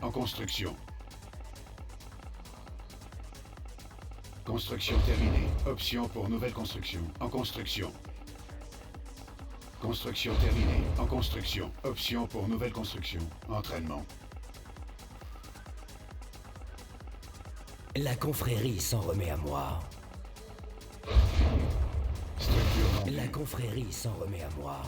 En construction. Construction terminée. Option pour nouvelle construction. En construction. Construction terminée. En construction. Option pour nouvelle construction. Entraînement. La confrérie s'en remet à moi. Structure vendue. La confrérie s'en remet à moi.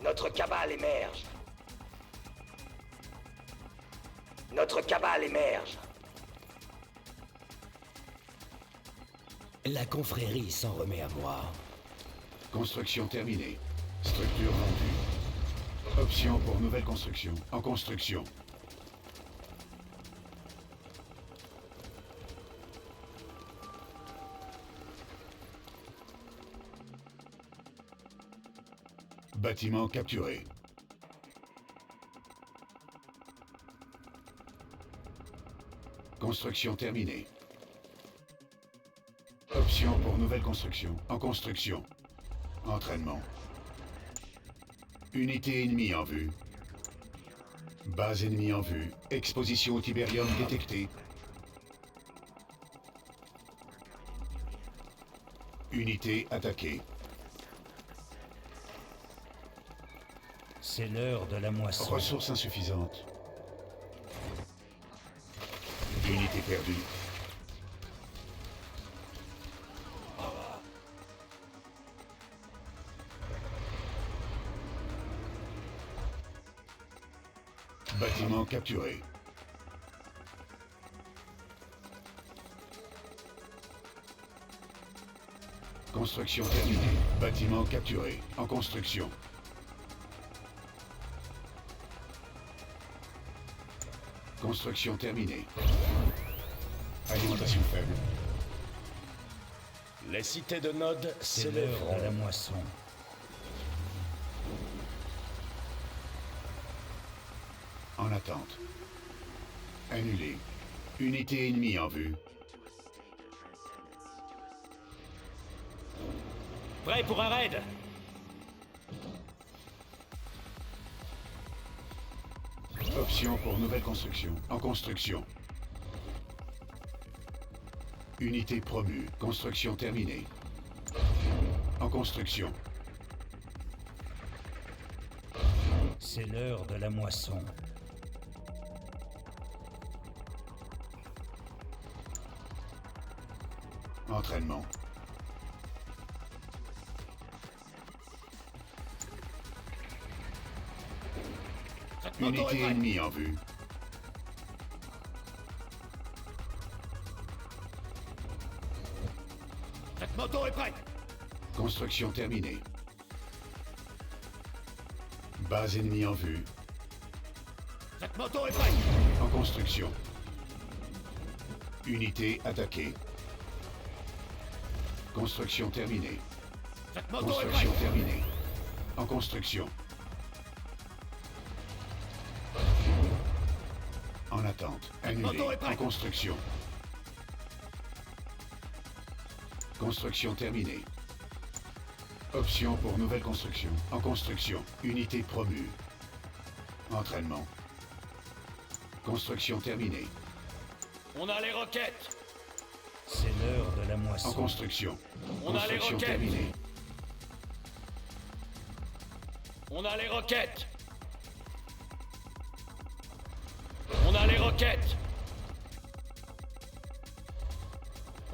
Notre cabale émerge. Notre cabale émerge. La confrérie s'en remet à moi. Construction terminée. Structure vendue. Option pour nouvelle construction. En construction. Bâtiment capturé. Construction terminée. Option pour nouvelle construction. En construction. Entraînement. Unité ennemie en vue. Base ennemie en vue. Exposition au Tiberium détectée. Unité attaquée. C'est l'heure de la moisson. Ressources insuffisantes. Unité perdue. Bâtiment capturé. Construction terminée. Bâtiment capturé. En construction. Construction terminée. Alimentation faible. Les cités de Nod C'est l'heure de la s'élèveront. moisson. En attente. Annulé. Unité ennemie en vue. Prêt pour un raid? Option pour nouvelle construction. En construction. Unité promue. Construction terminée. En construction. C'est l'heure de la moisson. Entraînement. Unité ennemie en vue. Cette moto est prête. Construction terminée. Base ennemie en vue. Cette moto est prête. En construction. Unité attaquée. Construction terminée. Cette moto est Construction prête. terminée. En construction. En attente. Annulé. moto est En prête. construction. Construction terminée. Option pour nouvelle construction. En construction. Unité promue. Entraînement. Construction terminée. On a les roquettes. C'est l'heure de la En moisson. construction. On a les Construction roquettes. terminée. On a les roquettes. On a les roquettes.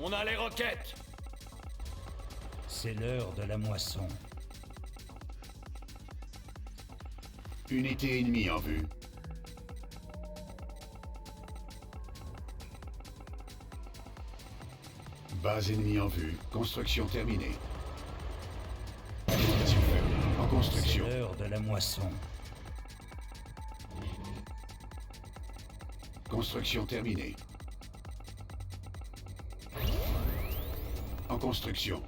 On a les roquettes. C'est l'heure de la moisson. Unité ennemie en vue. Base ennemie en vue. Construction terminée. Alimentation faible. En C'est construction. l'heure de la moisson. Construction terminée. En construction.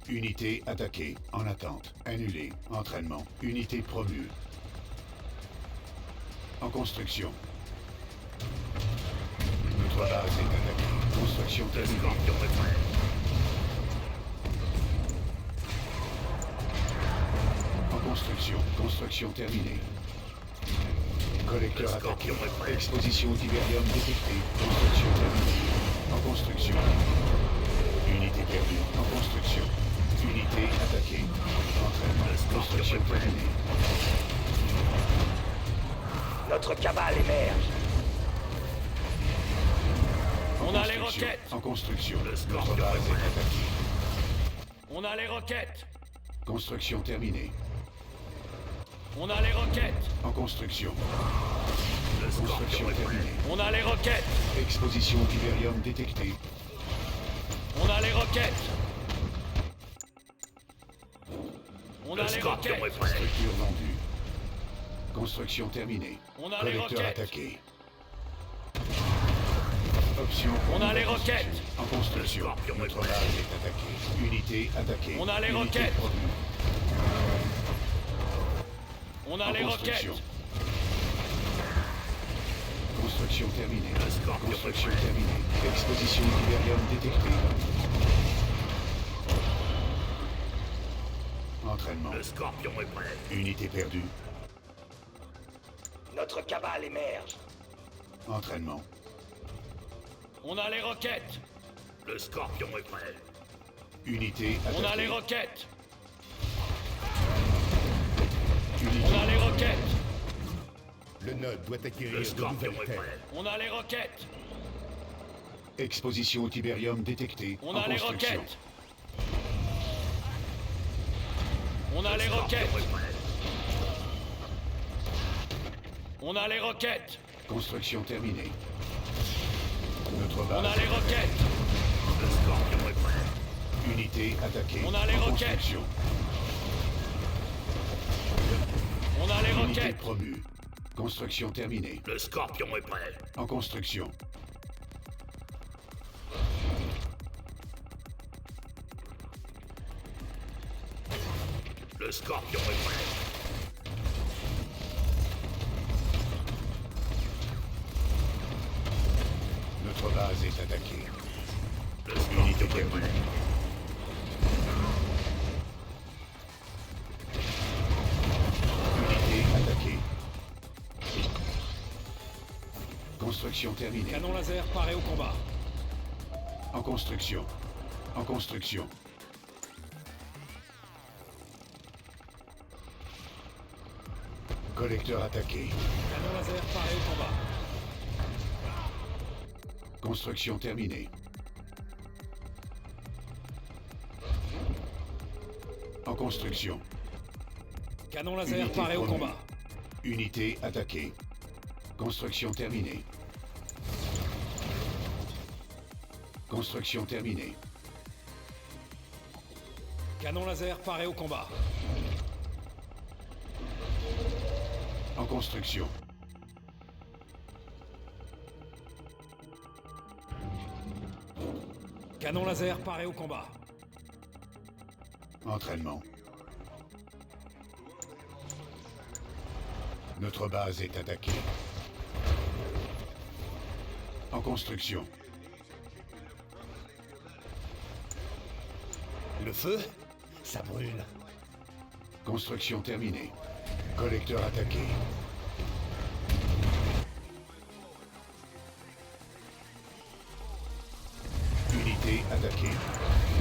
Unité attaquée. En attente. Annulé. Entraînement. Unité promue. En construction. Notre base est attaquée. Construction terminée. En construction. Construction terminée. Collecteur attaqué. Exposition au tibérium détectée. Construction terminée. En construction. Unité perdue. En construction. Unité attaquée. Entraînement. Construction terminée. Notre cabale émerge. En On a les construction. roquettes. En construction. Notre base est attaquée. On a les roquettes. Construction terminée. On a les roquettes. En construction. Construction terminée. On a les roquettes. Exposition au tibérium détectée. On a les roquettes. On a les roquettes. Structure vendue. Construction terminée. On a les Collecteur roquettes. attaqué. Option. pour On a nouvelle les construction. roquettes. En construction. Notre base est attaquée. Unité attaquée. On a les Unité roquettes. promue. On a En les construction. roquettes. Construction terminée. Construction terminée. Exposition au tibérium détectée. Entraînement. Le scorpion est prêt. Unité perdue. Notre cabale émerge. Entraînement. On a les roquettes. Le scorpion est prêt. Unité attaquée. On a les roquettes. Unité. On a les roquettes. Le node doit acquérir Le de scorpion nouvelles est terres. prêt. On a les roquettes. Exposition au tibérium détectée. On En a les construction. roquettes. On a Le les scorpion roquettes. est prêt. On a les roquettes. Construction terminée. Notre On base. a les roquettes. Le scorpion est prêt. Unité attaquée. On a les En roquettes. construction. On a les Unité roquettes. promue. Construction terminée. Le scorpion est prêt. En construction. Le scorpion est prêt. Notre base est attaquée. Le Unité scorpion est perdue. prêt. Unité attaquée. Construction terminée. Canon laser paré au combat. En construction. En construction. Collecteur attaqué. Canon laser paré au combat. Construction terminée. En construction. Canon laser Unité paré au promue. combat. Unité attaquée. Construction terminée. Construction terminée. Canon laser paré au combat. En construction. Canon laser paré au combat. Entraînement. Notre base est attaquée. En construction. Le feu, ça brûle. Construction terminée. Collecteur attaqué. Unité attaquée.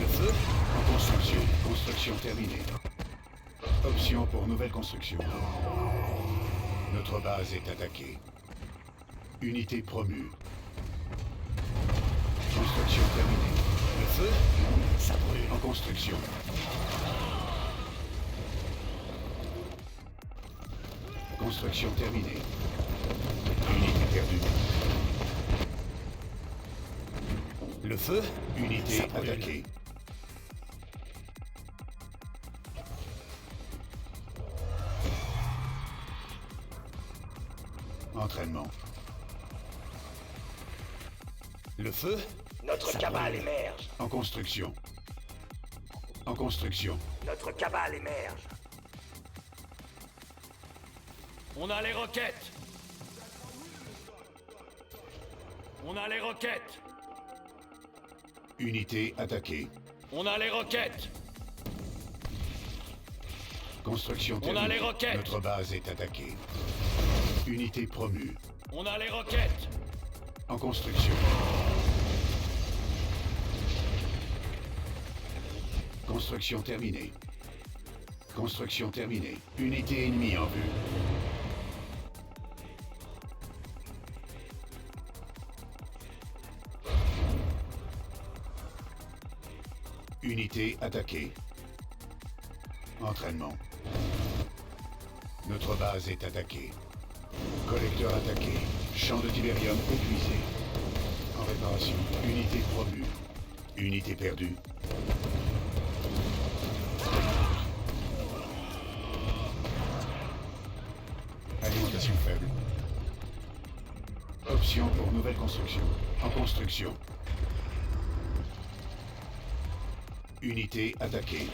Le feu, En construction. Construction terminée. Option pour nouvelle construction. Notre base est attaquée. Unité promue. Construction terminée. le feu, ça brûle. En construction. Construction terminée. Unité perdue. Le feu, Unité ça brûle. attaquée. Entraînement. Le feu, Notre ça cabale brûle. émerge. En construction. En construction. Notre cabale émerge. On a les roquettes. On a les roquettes. Unité attaquée. On a les roquettes. Construction On a terminée. les roquettes. Notre base est attaquée. Unité promue. On a les roquettes. En construction. Construction terminée. Construction terminée. Unité ennemie en vue. Unité attaquée. Entraînement. Notre base est attaquée. Collecteur attaqué. Champ de Tiberium épuisé. En réparation. Unité promue. Unité perdue. Alimentation faible. Option pour nouvelle construction. En construction. Unité attaquée.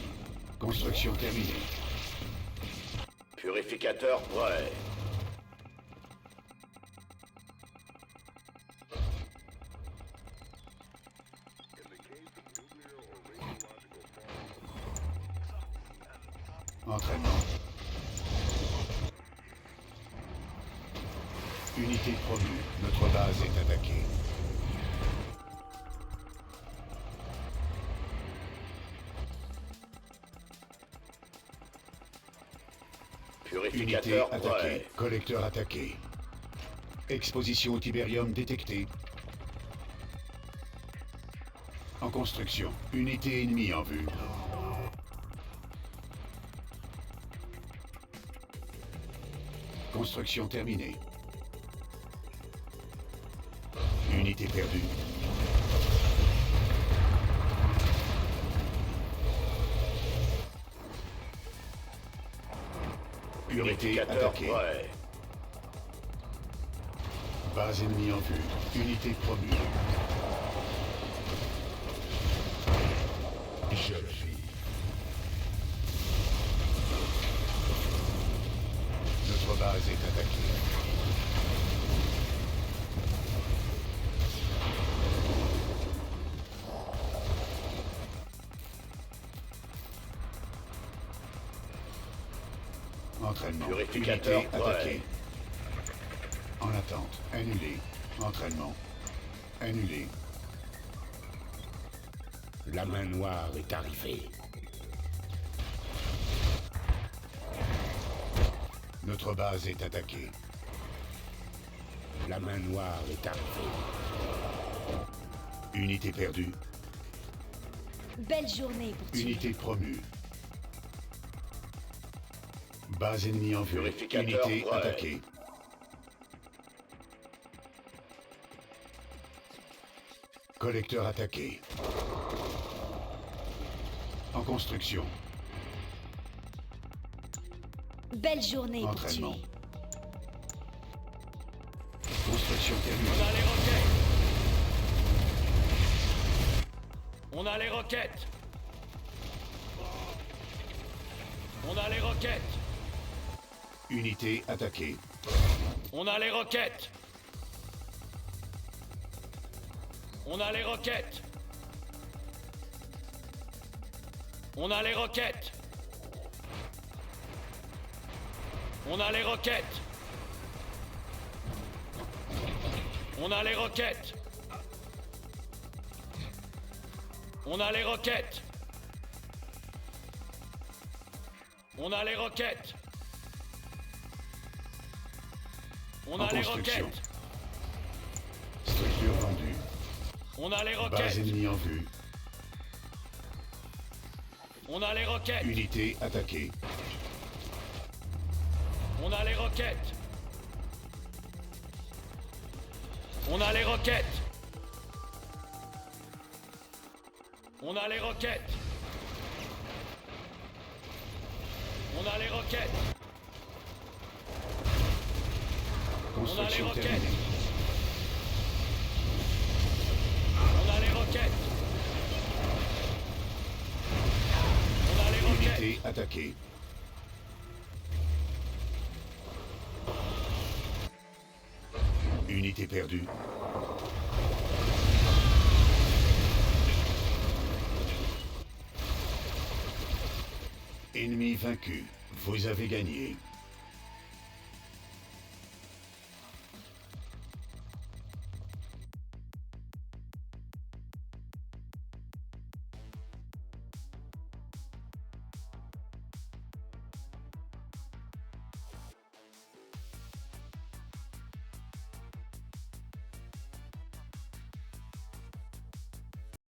Construction terminée. Purificateur prêt. Entraînement. Unité promue. Notre base est attaquée. Unité Purificateur attaquée. prêt. Collecteur attaqué. Exposition au Tiberium détectée. En construction. Unité ennemie en vue. Construction terminée. Unité perdue. Unité Purificateur attaquée. prêt. Base ennemie en vue. Unité promue. Notre base est attaquée. Entraînement. Purificateur Unité prêt. attaquée. En attente. Annulé. Entraînement. Annulé. La main noire est arrivée. Notre base est attaquée. La main noire est arrivée. Unité perdue. Belle journée pour tuer. Unité promue. Base ennemie en vue. Purificateur Unité prêt. attaquée. Collecteur attaqué. En construction. Belle journée pour Entraînement. tuer. Construction On terminée. a les roquettes. On a les roquettes. On a les roquettes. Unité attaquée. On a les roquettes. On a les roquettes. On a les roquettes. On a les roquettes. On a les roquettes. On a les roquettes. On a les roquettes. On En a les construction. roquettes. Structure vendue. On a les Base roquettes. ennemie en vue. On a les roquettes. Unité attaquée. On a les roquettes. On a les roquettes. On a les roquettes. On a les roquettes. Construction roquettes. terminée. On a les roquettes. On a les roquettes. Unité attaquée. Unité perdue. Ennemi vaincu. Vous avez gagné.